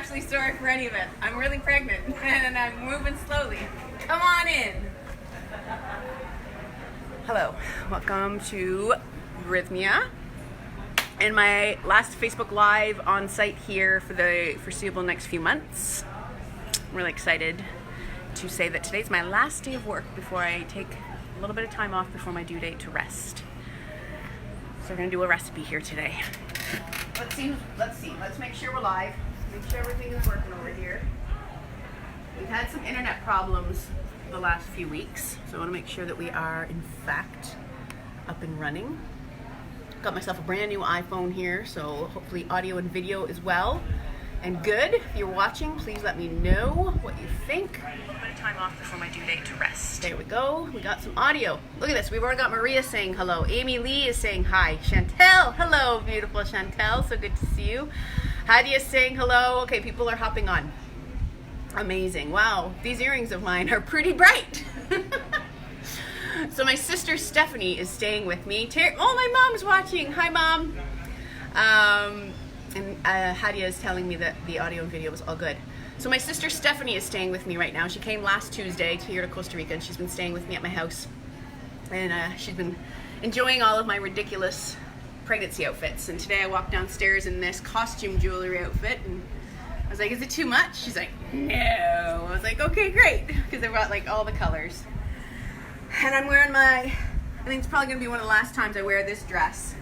actually sorry for any of it. I'm really pregnant and I'm moving slowly. Come on in. Hello, welcome to Rythmia and my last Facebook Live on site here for the foreseeable next few months. I'm really excited to say that today's my last day of work before I take a little bit of time off before my due date to rest. So we're gonna do a recipe here today. Let's see, let's make sure we're live. Make sure everything is working over here. We've had some internet problems the last few weeks, so I wanna make sure that we are in fact up and running. Got myself a brand new iPhone here, so hopefully audio and video is well and good. If you're watching, please let me know what you think. A little bit of time off before my due date to rest. There we go. We got some audio. Look at this. We've already got Maria saying hello. Amy Lee is saying hi. Chantel, hello, beautiful Chantel. So good to see you. Hadia is saying hello. Okay, people are hopping on. Amazing. Wow, these earrings of mine are pretty bright. So my sister Stephanie is staying with me. Oh, my mom's watching. Hi, Mom. And Hadia is telling me that the audio and video was all good. So my sister Stephanie is staying with me right now. She came last Tuesday here to Costa Rica, and she's been staying with me at my house. And she's been enjoying all of my ridiculous pregnancy outfits. And today I walked downstairs in this costume jewelry outfit, and I was like, is it too much? She's like, no. I was like, okay, great, because I brought like all the colors. And I'm wearing I think it's probably gonna be one of the last times I wear this dress,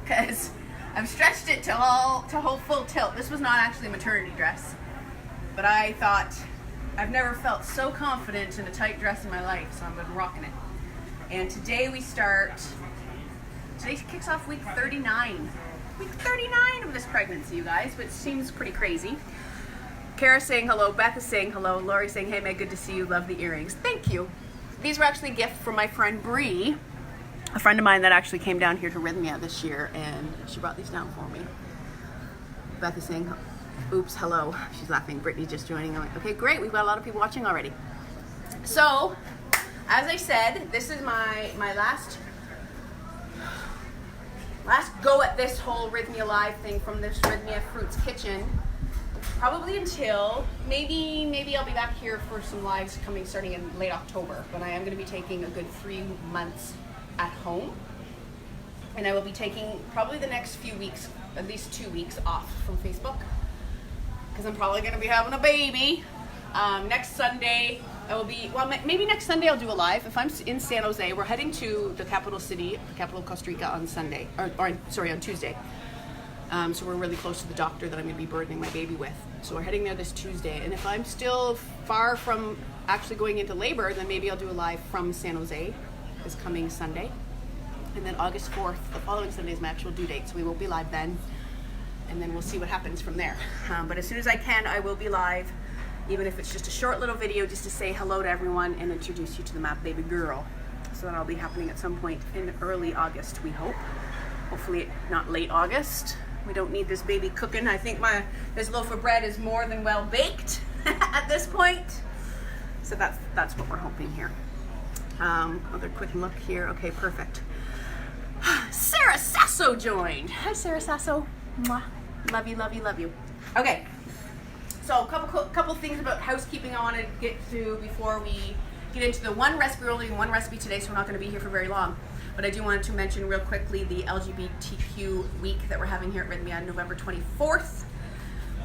because I've stretched it to whole full tilt. This was not actually a maternity dress, but I thought I've never felt so confident in a tight dress in my life, so I've been rocking it. And today kicks off week 39. Week 39 of this pregnancy, you guys, which seems pretty crazy. Kara saying hello, Beth is saying hello, Lori saying, hey Meg, good to see you, love the earrings. Thank you. These were actually a gift from my friend Bree, a friend of mine that actually came down here to Rythmia this year, and she brought these down for me. Beth is saying, oops, hello. She's laughing. Brittany's just joining. I'm like, okay, great. We've got a lot of people watching already. So, as I said, this is my last go at this whole Rythmia Live thing from this Rythmia Fruits Kitchen. Probably until maybe I'll be back here for some lives starting in late October. But I am going to be taking a good 3 months at home, and I will be taking probably the next few weeks, at least 2 weeks off from Facebook, because I'm probably going to be having a baby. Next Sunday I will be, maybe next Sunday I'll do a live. If I'm in San Jose, we're heading to the capital city, the capital of Costa Rica on Sunday, on Tuesday. So we're really close to the doctor that I'm going to be burdening my baby with. So we're heading there this Tuesday, and if I'm still far from actually going into labor, then maybe I'll do a live from San Jose this coming Sunday. And then August 4th, the following Sunday, is my actual due date, so we won't be live then. And then we'll see what happens from there. But as soon as I can, I will be live, even if it's just a short little video just to say hello to everyone and introduce you to the map baby girl. So that'll be happening at some point in early August, we hope. Hopefully not late August. We don't need this baby cooking. I think this loaf of bread is more than well baked at this point. So that's what we're hoping here. Other quick look here. Okay, perfect. Sarah Sasso joined. Hi, Sarah Sasso. Mwah. Love you, love you, love you. Okay, so a couple things about housekeeping I want to get to before we get into the one recipe. We're only doing one recipe today, so we're not going to be here for very long. But I do want to mention real quickly the LGBTQ week that we're having here at Rythmia on November 24th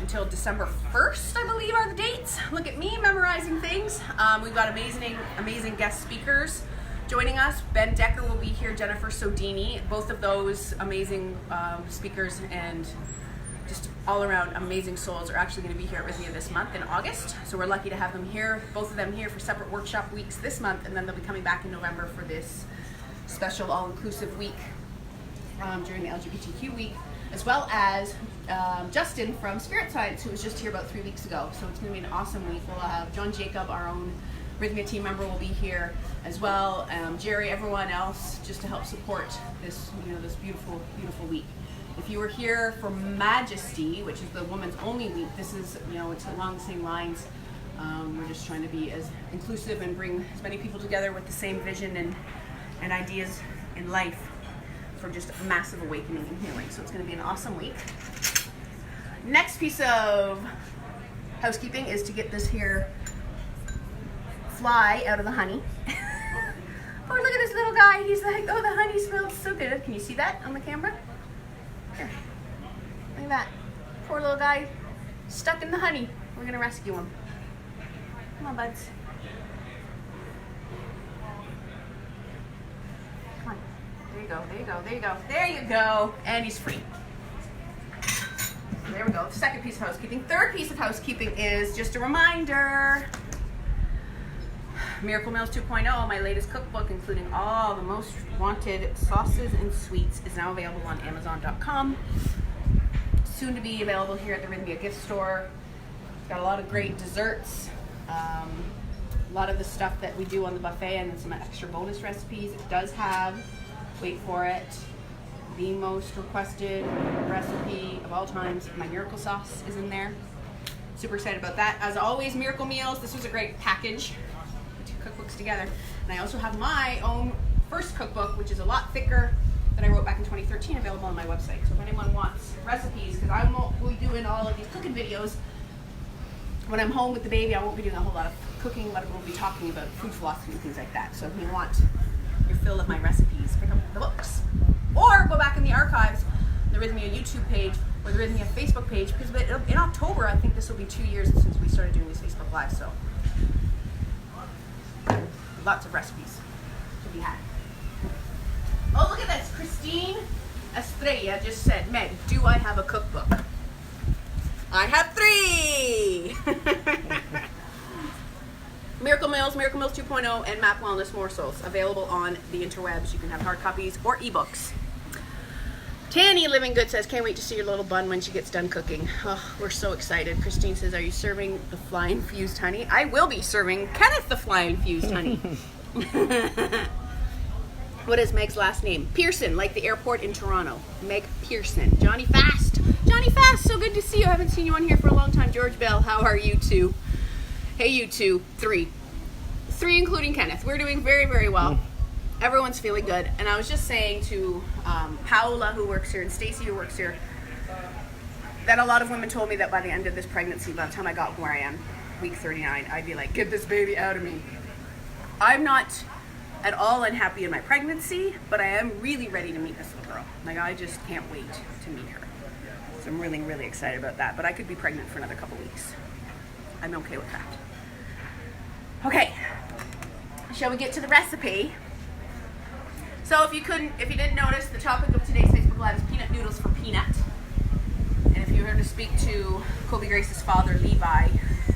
until December 1st, I believe are the dates. Look at me memorizing things. We've got amazing guest speakers joining us. Ben Decker will be here, Jennifer Sodini. Both of those amazing speakers and just all around amazing souls are actually going to be here at Rythmia this month in August. So we're lucky to have them here, both of them here for separate workshop weeks this month, and then they'll be coming back in November for this special all-inclusive week during the LGBTQ week, as well as Justin from Spirit Science, who was just here about 3 weeks ago. So it's going to be an awesome week. We'll have John Jacob, our own Rythmia team member, will be here as well. Jerry, everyone else, just to help support this, this beautiful, beautiful week. If you were here for Majesty, which is the woman's only week, this is, it's along the same lines. We're just trying to be as inclusive and bring as many people together with the same vision and ideas in life for just a massive awakening and healing. So it's going to be an awesome week. next piece of housekeeping is to get this here fly out of the honey. Oh, look at this little guy. He's like, oh, the honey smells so good. Can you see that on the camera? Here. Look at that. Poor little guy stuck in the honey. We're going to rescue him. Come on, buds. Come on. There you go. There you go. There you go. There you go. And he's free. There we go. Second piece of housekeeping. Third piece of housekeeping is just a reminder. Miracle Meals 2.0, my latest cookbook, including all the most wanted sauces and sweets, is now available on Amazon.com. Soon to be available here at the Rythmia gift store. It's got a lot of great desserts, a lot of the stuff that we do on the buffet, and some extra bonus recipes. It does have, wait for it, the most requested recipe of all times. My miracle sauce is in there. Super excited about that. As always, Miracle Meals, this was a great package. Two cookbooks together. And I also have my own first cookbook, which is a lot thicker, that I wrote back in 2013, available on my website. So if anyone wants recipes, because I won't be doing all of these cooking videos when I'm home with the baby, I won't be doing a whole lot of cooking, but we'll be talking about food philosophy and things like that. So if you want your fill of my recipes, pick up the books. Or go back in the archives, the Rythmia YouTube page, or the Rythmia Facebook page, because in October, I think this will be 2 years since we started doing these Facebook Lives, so lots of recipes to be had. Oh, look at this. Christine Estrella just said, Meg, do I have a cookbook? I have 3! Miracle Meals, Miracle Meals 2.0, and MAP Wellness Morsels, available on the interwebs. You can have hard copies or ebooks. Tanny Living Good says, can't wait to see your little bun when she gets done cooking. Oh, we're so excited. Christine says, are you serving the fly-infused honey? I will be serving Kenneth the fly-infused honey. What is Meg's last name? Pearson, like the airport in Toronto. Meg Pearson. Johnny Fast. Johnny Fast, so good to see you. I haven't seen you on here for a long time. George Bell, how are you two? Hey, you two. 3 including Kenneth. We're doing very, very well. Everyone's feeling good. And I was just saying to Paola, who works here, and Stacy, who works here, that a lot of women told me that by the end of this pregnancy, by the time I got where I am, week 39, I'd be like, get this baby out of me. I'm not at all unhappy in my pregnancy, but I am really ready to meet this little girl. Like, I just can't wait to meet her. So I'm really, really excited about that. But I could be pregnant for another couple weeks. I'm okay with that. Okay, shall we get to the recipe? So if you didn't notice, the topic of today's Facebook Live is peanut noodles for Peanut. And if you were to speak to Kobe Grace's father, Levi,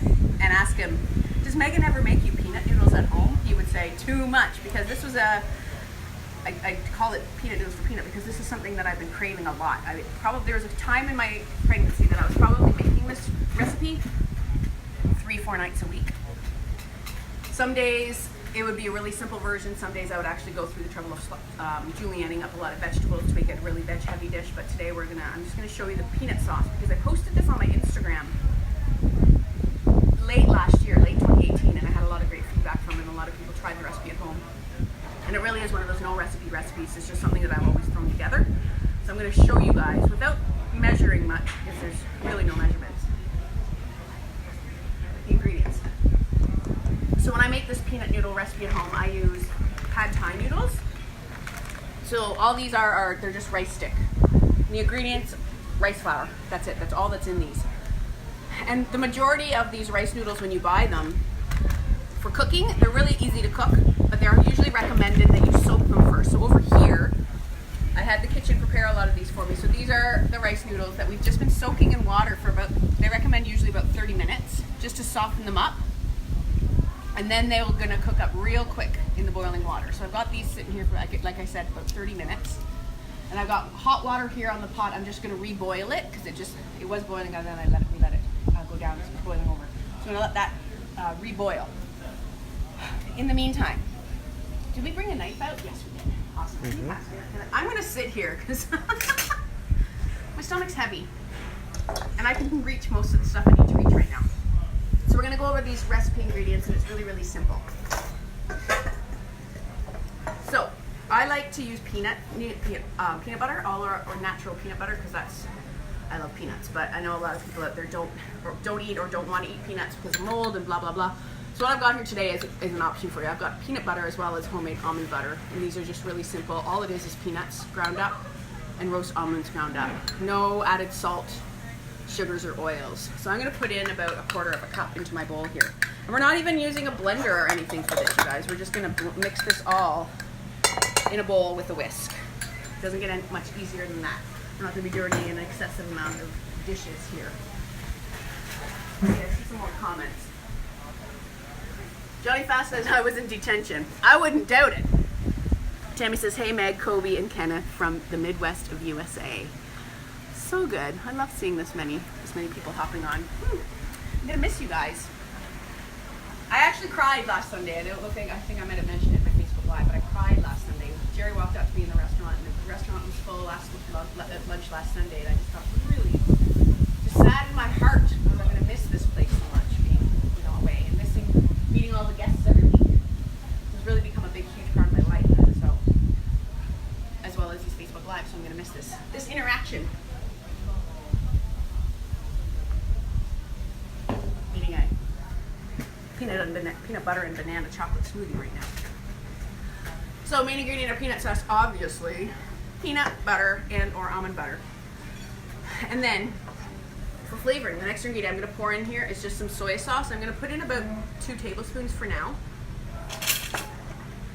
and ask him, does Megan ever make you peanut noodles at home? He would say, too much, because this was I call it peanut noodles for Peanut because this is something that I've been craving a lot. There was a time in my pregnancy that I was probably making this recipe 3-4 nights a week. Some days it would be a really simple version. Some days I would actually go through the trouble of julienning up a lot of vegetables to make it a really veg-heavy dish. But today I'm just going to show you the peanut sauce because I posted this on my Instagram late last year, late 2018, and I had a lot of great feedback from it. And a lot of people tried the recipe at home. And it really is one of those no recipe recipes. It's just something that I've always thrown together. So I'm going to show you guys without measuring much because there's really no measurements. The ingredients. So when I make this peanut noodle recipe at home, I use pad thai noodles. So all these they're just rice stick. And the ingredients, rice flour. That's it. That's all that's in these. And the majority of these rice noodles, when you buy them for cooking, they're really easy to cook, but they're usually recommended that you soak them first. So over here, I had the kitchen prepare a lot of these for me. So these are the rice noodles that we've just been soaking in water for they recommend usually about 30 minutes, just to soften them up. And then they're gonna cook up real quick in the boiling water. So I've got these sitting here for, like I said, about 30 minutes. And I've got hot water here on the pot. I'm just gonna reboil it because it was boiling and then we let it go down. It's boiling over. So I'm gonna let that reboil. In the meantime, did we bring a knife out? Yes, we did. Awesome. Mm-hmm. I'm gonna sit here because my stomach's heavy and I can reach most of the stuff I need to reach right now. So we're gonna go over these recipe ingredients and it's really, really simple. So I like to use peanut butter, or natural peanut butter, because that's I love peanuts, but I know a lot of people out there don't eat or don't want to eat peanuts because of mold and blah, blah, blah. So what I've got here today is an option for you. I've got peanut butter as well as homemade almond butter. And these are just really simple. All it is peanuts ground up and roast almonds ground up. No added salt, sugars, or oils. So I'm gonna put in about 1/4 cup into my bowl here. And we're not even using a blender or anything for this, you guys. We're just gonna mix this all in a bowl with a whisk. It doesn't get any much easier than that. We're not gonna be dirtying an excessive amount of dishes here. Okay, I see some more comments. Johnny Fast says I was in detention. I wouldn't doubt it. Tammy says, hey Meg, Kobe, and Kenneth from the Midwest of USA. So good. I love seeing this many people hopping on. I'm gonna miss you guys. I actually cried last Sunday. I think I might have mentioned it in my Facebook Live, but I cried last Sunday. Jerry walked up to me in the restaurant, and the restaurant was full at lunch last Sunday, and I just got really just sad in my heart because I'm gonna miss this place so much, being away and meeting all the guests every week. It's really become a big, huge part of my life. So, as well as these Facebook Lives, so I'm gonna miss this interaction. Eating a peanut butter and banana chocolate smoothie right now. So main ingredient of peanut sauce, obviously, peanut butter and or almond butter. And then for flavoring, the next ingredient I'm going to pour in here is just some soy sauce. I'm going to put in about 2 tablespoons for now.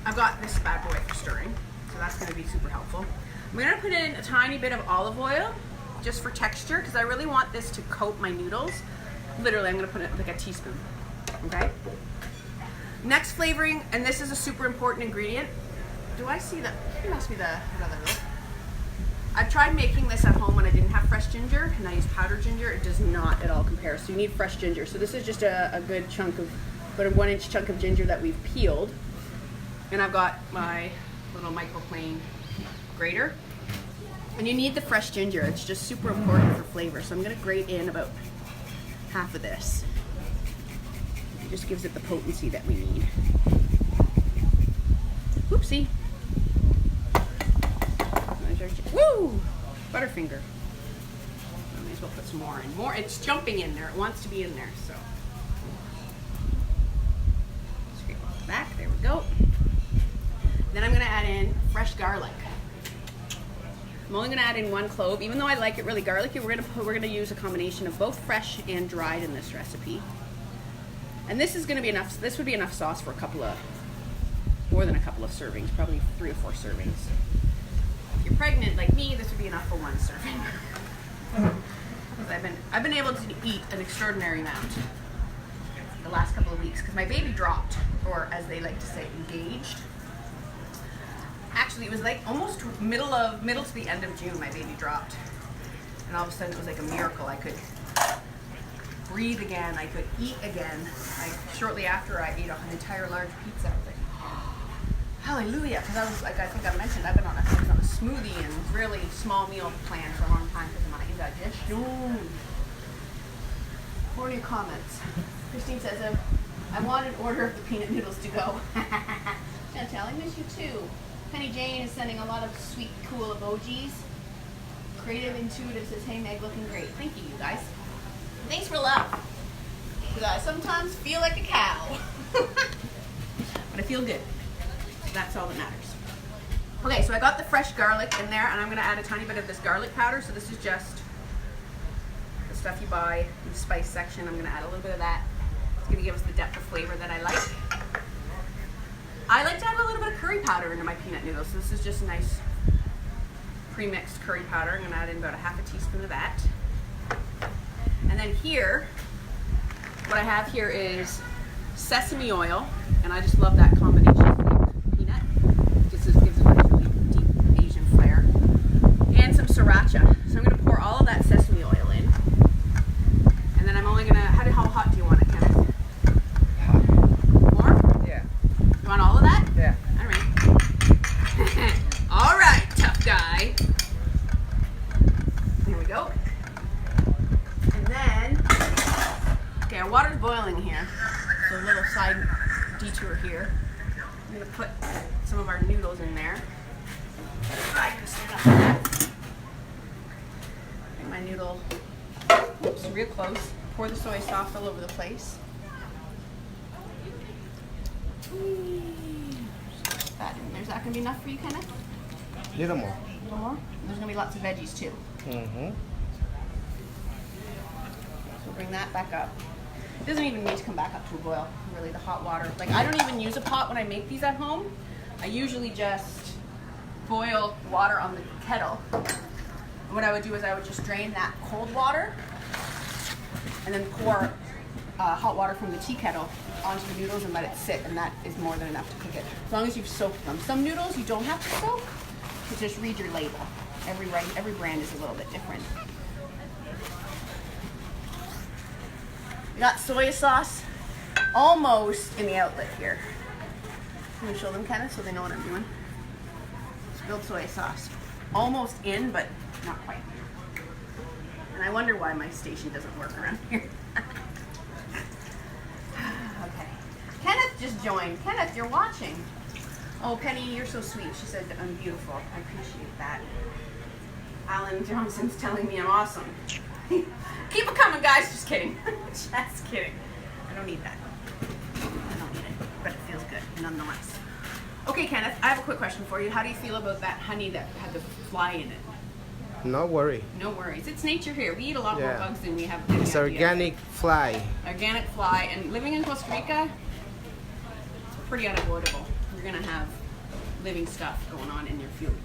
I've got this bad boy for stirring, so that's going to be super helpful. I'm going to put in a tiny bit of olive oil just for texture because I really want this to coat my noodles. Literally, I'm going to put it like a teaspoon. Okay? Next flavoring, and this is a super important ingredient. Do I see that? It must be another look. I've tried making this at home when I didn't have fresh ginger, and I used powdered ginger. It does not at all compare, so you need fresh ginger. So this is just a good chunk of, about a 1-inch chunk of ginger that we've peeled. And I've got my little microplane grater. And you need the fresh ginger. It's just super important for flavor. So I'm gonna grate in about half of this. It just gives it the potency that we need. Oopsie. Woo! Butterfinger. I may as well put some more in. More, it's jumping in there. It wants to be in there, so. Scrape off the back, there we go. Then I'm gonna add in fresh garlic. I'm only gonna add in 1 clove, even though I like it really garlicky. We're gonna use a combination of both fresh and dried in this recipe. And this is gonna be enough. This would be enough sauce for more than a couple of servings, probably 3 or 4 servings. If you're pregnant like me, this would be enough for 1 serving. Because I've been able to eat an extraordinary amount the last couple of weeks because my baby dropped, or as they like to say, engaged. Actually, it was like almost middle to the end of June, my baby dropped. And all of a sudden it was like a miracle. I could breathe again, I could eat again. Shortly after I ate an entire large pizza, I was like, hallelujah, because I was like, I think I mentioned, I was on a smoothie and really small meal plan for a long time because of my indigestion. What are your comments? Christine says, I want an order of the peanut noodles to go. Chantel, I miss you too. Penny Jane is sending a lot of sweet, cool emojis. Creative Intuitive says, hey Meg, looking great. Thank you, you guys. Thanks for love. Because I sometimes feel like a cow. But I feel good. That's all that matters. Okay, so I got the fresh garlic in there, and I'm going to add a tiny bit of this garlic powder. So this is just the stuff you buy in the spice section. I'm going to add a little bit of that. It's going to give us the depth of flavor that I like. I like to add a little bit of curry powder into my peanut noodles. So this is just nice pre-mixed curry powder. I'm going to add in about 1/2 teaspoon of that. And then here, what I have here is sesame oil, and I just love that combination of peanut. It just gives it a really deep Asian flair. And some sriracha. So I'm going to pour all of that sesame oil in. And then I'm only going to, how hot do you want it, Kenneth? Hot. More? Yeah. You want all of that? Yeah. All right. All right, tough guy. There we go. And then, okay, our water's boiling here. So a little side detour here. I'm gonna put some of our noodles in there. I can stand up for that. my noodle, oops, real close. Pour the soy sauce all over the place. That in there. Is that gonna be enough for you, Kenneth? Little more. A little more? There's gonna be lots of veggies too. Mm-hmm. So bring that back up. It doesn't even need to come back up to a boil, really, the hot water. Like, I don't even use a pot when I make these at home. I usually just boil water on the kettle. And what I would do is I would just drain that cold water and then pour hot water from the tea kettle onto the noodles and let it sit, and that is more than enough to cook it. As long as you've soaked them. Some noodles you don't have to soak, you just read your label. Every brand is a little bit different. We got soy sauce almost in the outlet here. Can you show them, Kenneth, so they know what I'm doing? Spilled soy sauce. Almost in, but not quite. And I wonder why my station doesn't work around here. Okay. Kenneth just joined. Kenneth, you're watching. Oh, Penny, you're so sweet. She said I'm beautiful. I appreciate that. Alan Johnson's telling me I'm awesome. Keep it coming, guys. Just kidding. Just kidding. I don't need that. I don't need it, but it feels good nonetheless. Okay, Kenneth, I have a quick question for you. How do you feel about that honey that had the fly in it? No worry. No worries. It's nature here. We eat a lot more bugs than we have. It's organic fly. Organic fly. And living in Costa Rica, it's pretty unavoidable. You're going to have living stuff going on in your food.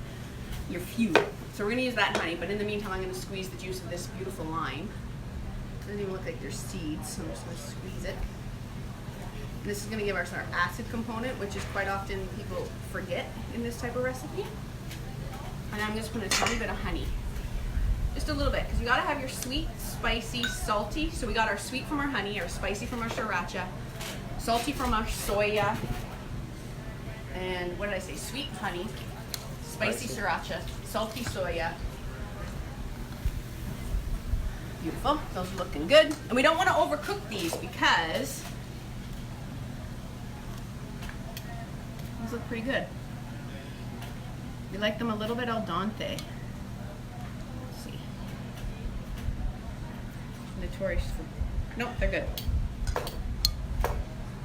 So we're going to use that honey, but in the meantime, I'm going to squeeze the juice of this beautiful lime. It doesn't even look like there's seeds, so I'm just going to squeeze it. And this is going to give us our acid component, which is quite often people forget in this type of recipe. And I'm just putting a tiny bit of honey. Just a little bit, because you got to have your sweet, spicy, salty. So we got our sweet from our honey, our spicy from our sriracha, salty from our soya, and what did I say? Sweet honey, spicy sriracha, salty soya. Beautiful. Those are looking good. And we don't want to overcook these because these look pretty good. We like them a little bit al dente. Let's see. Notorious for... Nope, they're good.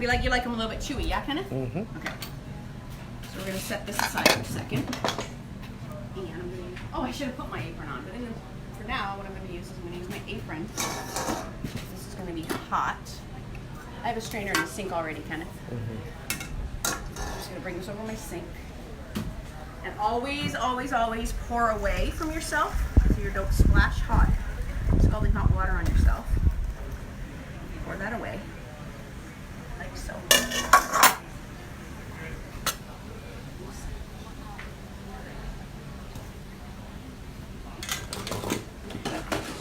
You like them a little bit chewy, yeah, Kenneth? Mm-hmm. Okay. So we're going to set this aside for a second. And I'm going to... Oh, I should have put my apron on, but for now, what I'm going to use is I'm going to use my apron. This is going to be hot. I have a strainer in the sink already, Kenneth. Mm-hmm. I'm just going to bring this over my sink. And always, always, always pour away from yourself so you don't splash scalding hot water on yourself. Pour that away, like so.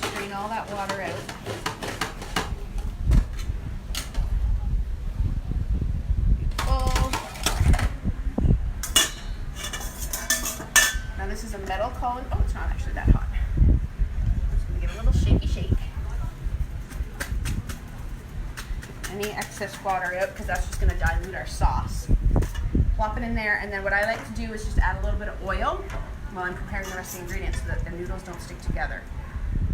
Strain all that water out. This is a metal colander. Oh, it's not actually that hot. I'm just going to give it a little shaky shake. Any excess water out because that's just going to dilute our sauce. Plop it in there, and then what I like to do is just add a little bit of oil while I'm preparing the rest of the ingredients so that the noodles don't stick together.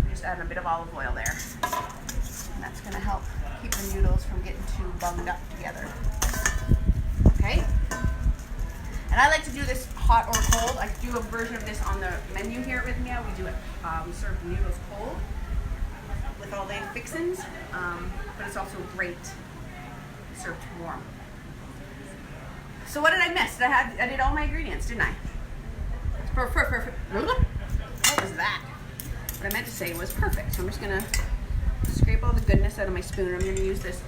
I'm just adding a bit of olive oil there. And that's going to help keep the noodles from getting too bunged up together. Okay? And I like to do this hot or cold. I do a version of this on the menu here at Rythmia. We do it, we serve the noodles cold with all the fixins, but it's also great served warm. So what did I miss? I did all my ingredients, didn't I? Perfect. What was that? What I meant to say was perfect. So I'm just gonna scrape all the goodness out of my spoon. I'm gonna use this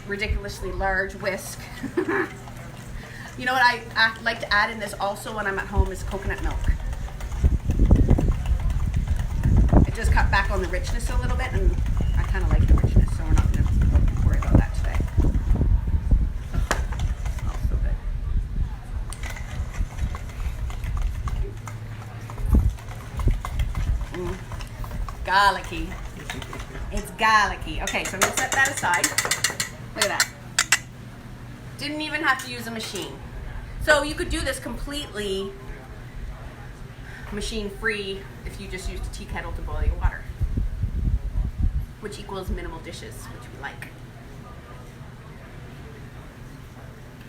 ridiculously large whisk. You know what I like to add in this also when I'm at home is coconut milk. It just cut back on the richness a little bit, and I kind of like the richness, so we're not going to worry about that today. Oh, so good. Garlicky. It's garlicky. Okay, so I'm going to set that aside. Look at that. Didn't even have to use a machine. So you could do this completely machine free if you just used a tea kettle to boil your water. which equals minimal dishes, which we like.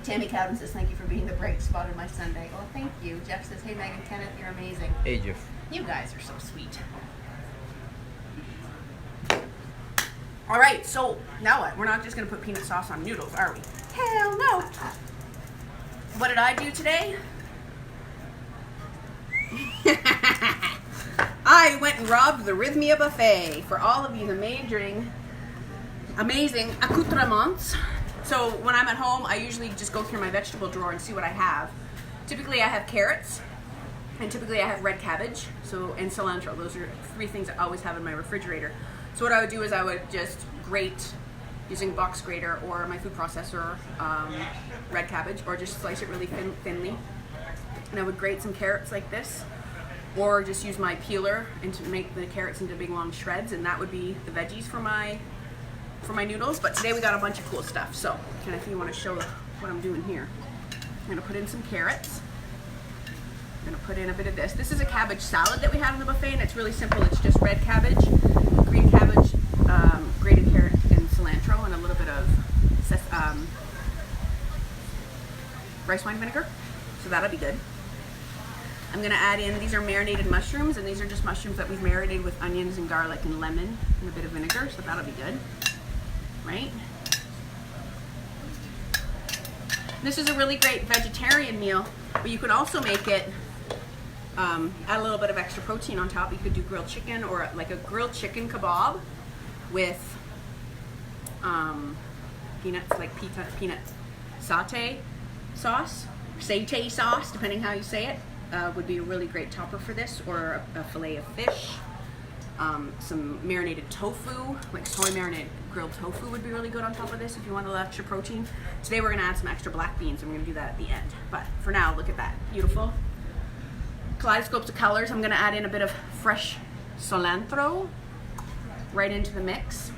Tammy Cowden says, thank you for being the bright spot in my Sunday. Oh, thank you. Jeff says, hey, Meg and Kenneth, you're amazing. Hey, Jeff. You guys are so sweet. All right, so now what? We're not just going to put peanut sauce on noodles, are we? Hell no. What did I do today? I went and robbed the Rythmia buffet for all of these amazing accoutrements. So when I'm at home, I usually just go through my vegetable drawer and see what I have. Typically I have carrots, and typically I have red cabbage, and cilantro. Those are 3 things I always have in my refrigerator. So what I would do is I would just grate using box grater or my food processor red cabbage, or just slice it really thinly. And I would grate some carrots like this, or just use my peeler and to make the carrots into big long shreds, and that would be the veggies for my noodles. But today we got a bunch of cool stuff. So Kenneth, you want to show what I'm doing here? I'm gonna put in some carrots. I'm gonna put in a bit of this. This is a cabbage salad that we had in the buffet, and it's really simple. It's just red cabbage, green cabbage, grated carrot, and cilantro, and a little bit of rice wine vinegar. So that'll be good. I'm gonna add in, these are marinated mushrooms, and these are just mushrooms that we've marinated with onions and garlic and lemon and a bit of vinegar, so that'll be good, right? This is a really great vegetarian meal, but you could also make it, add a little bit of extra protein on top. You could do grilled chicken, or like a grilled chicken kebab with peanuts, like peanut satay sauce, depending how you say it. Would be a really great topper for this, or a fillet of fish. Some marinated tofu, like soy marinated grilled tofu would be really good on top of this if you want a little extra protein. Today we're gonna add some extra black beans, and we're gonna do that at the end. But for now, look at that, beautiful. Kaleidoscopes of colors. I'm gonna add in a bit of fresh cilantro right into the mix.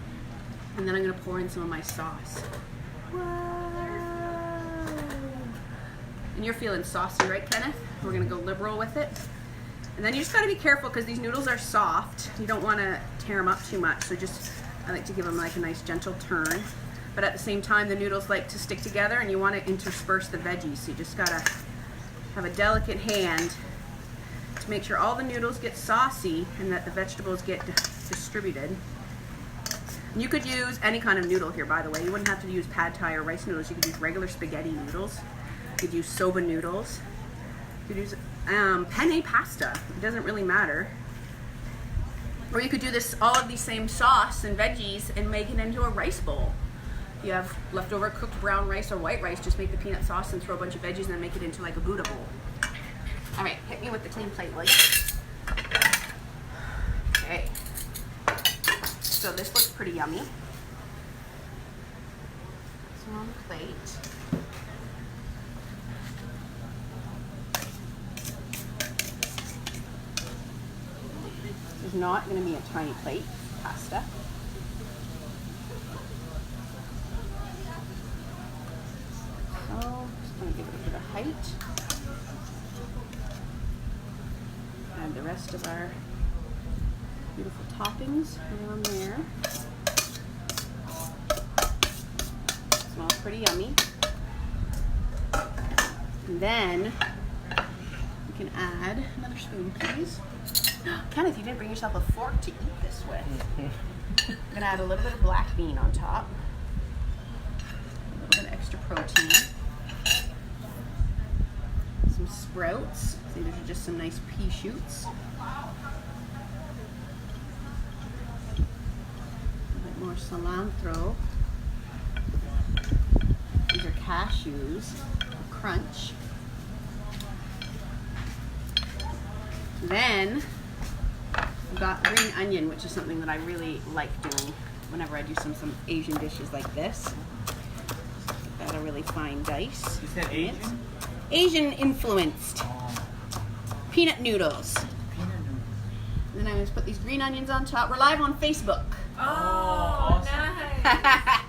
And then I'm gonna pour in some of my sauce. Whoa. And you're feeling saucy, right, Kenneth? We're gonna go liberal with it. And then you just gotta be careful because these noodles are soft. You don't wanna tear them up too much. So I like to give them like a nice gentle turn. But at the same time, the noodles like to stick together, and you wanna intersperse the veggies. So you just gotta have a delicate hand to make sure all the noodles get saucy and that the vegetables get distributed. And you could use any kind of noodle here, by the way. You wouldn't have to use pad thai or rice noodles. You could use regular spaghetti noodles. You could use soba noodles. You could use penne pasta. It doesn't really matter. Or you could do all of these same sauce and veggies and make it into a rice bowl. If you have leftover cooked brown rice or white rice, just make the peanut sauce and throw a bunch of veggies and then make it into like a Buddha bowl. All right, hit me with the clean plate, will you? Okay. So this looks pretty yummy. It's on the plate. This is not going to be a tiny plate, pasta. So just going to give it a bit of height. Add the rest of our beautiful toppings around there. Smells pretty yummy. And then we can add another spoon, please. Kenneth, you didn't bring yourself a fork to eat this with. I'm gonna add a little bit of black bean on top. A little bit of extra protein. Some sprouts. See, these are just some nice pea shoots. More cilantro. These are cashews, crunch. Then I've got green onion, which is something that I really like doing whenever I do some Asian dishes like this. Got a really fine dice. You said Asian? Asian influenced peanut noodles. Then I'm going to put these green onions on top. We're live on Facebook. Oh, awesome. Nice.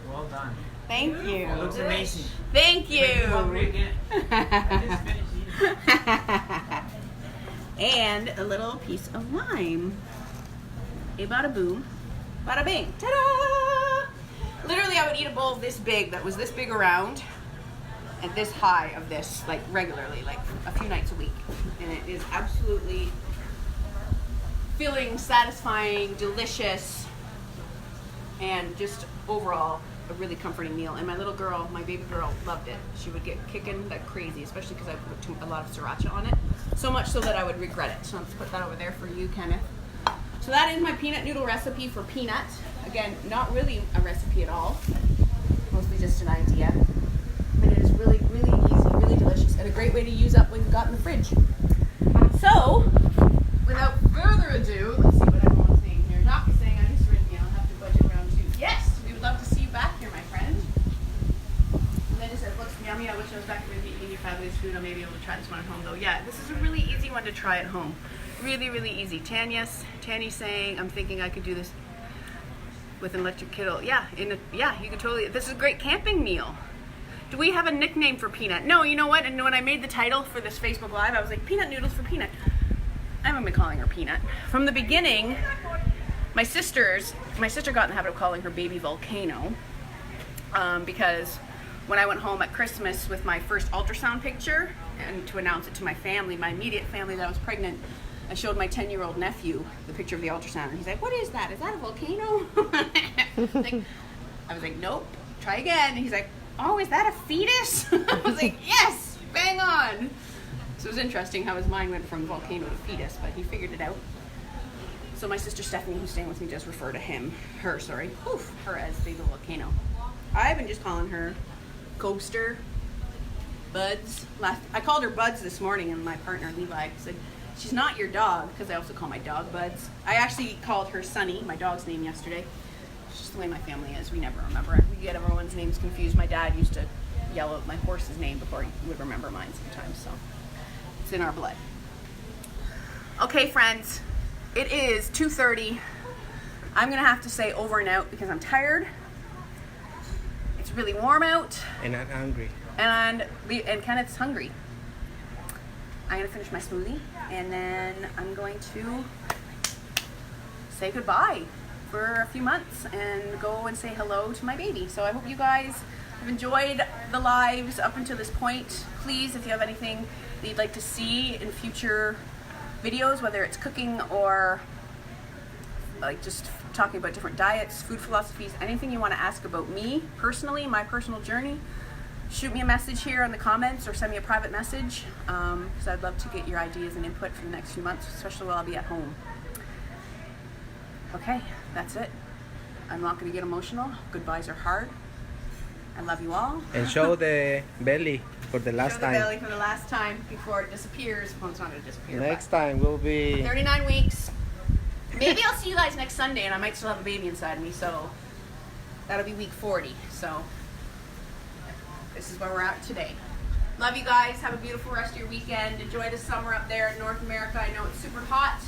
Well done. Thank you. It looks amazing. Thank you. Make me hungry again. I just finished eating. And a little piece of lime. A bada boom. Bada bing. Ta-da! Literally, I would eat a bowl this big that was this big around and this high of this, like regularly, like a few nights a week. And it is absolutely filling, satisfying, delicious, and just overall a really comforting meal. And my little girl, my baby girl, loved it. She would get kicking like crazy, especially because I put a lot of sriracha on it. So much so that I would regret it. So I'll just put that over there for you, Kenneth. So that is my peanut noodle recipe for peanut. Again, not really a recipe at all. Mostly just an idea. But it is really, really easy, really delicious, and a great way to use up what you've got in the fridge. So, without further ado, let's see what everyone's saying here. Doc is saying, I miss Rythmia. I'll have to budget round 2. Yes, we would love to see you back here, my friend. And then it says, looks yummy. I wish I was back with eating your fabulous food. I may be able to try this one at home, though. Yeah, this is a really easy one to try at home. Really, really easy. Tanya's saying, I'm thinking I could do this with an electric kettle. Yeah, you could totally. This is a great camping meal. Do we have a nickname for Peanut? No, you know what? And when I made the title for this Facebook Live, I was like, Peanut Noodles for Peanut. I haven't been calling her Peanut. From the beginning, my sister got in the habit of calling her Baby Volcano because when I went home at Christmas with my first ultrasound picture and to announce it to my family, my immediate family, that I was pregnant, I showed my 10-year-old nephew the picture of the ultrasound, and he's like, what is that? Is that a volcano? I was like, nope, try again. And he's like, oh, is that a fetus? I was like, yes, bang on. So it was interesting how his mind went from volcano to fetus, but he figured it out. So my sister Stephanie, who's staying with me, does refer to her as Baby Volcano. I've been just calling her Coaster, Buds. I called her Buds this morning, and my partner Levi said, she's not your dog, because I also call my dog Buds. I actually called her Sunny, my dog's name, yesterday. It's just the way my family is. We never remember it. We get everyone's names confused. My dad used to yell out my horse's name before he would remember mine sometimes, so it's in our blood. Okay, friends, it is 2:30. I'm going to have to say over and out because I'm tired. It's really warm out. And I'm hungry. And Kenneth's hungry. I'm going to finish my smoothie, and then I'm going to say goodbye for a few months and go and say hello to my baby. So I hope you guys have enjoyed the lives up until this point. Please, if you have anything that you'd like to see in future videos, whether it's cooking or like just talking about different diets, food philosophies, anything you want to ask about me personally, my personal journey, shoot me a message here in the comments or send me a private message because I'd love to get your ideas and input for the next few months, especially while I'll be at home. Okay, that's it. I'm not going to get emotional. Goodbyes are hard. I love you all. And show the belly for the last Show time. the belly for the last time before it disappears. Well, it's not going to disappear. Next time will be 39 weeks. Maybe I'll see you guys next Sunday, and I might still have a baby inside of me, so that'll be week 40. So this is where we're at today. Love you guys. Have a beautiful rest of your weekend. Enjoy the summer up there in North America. I know it's super hot.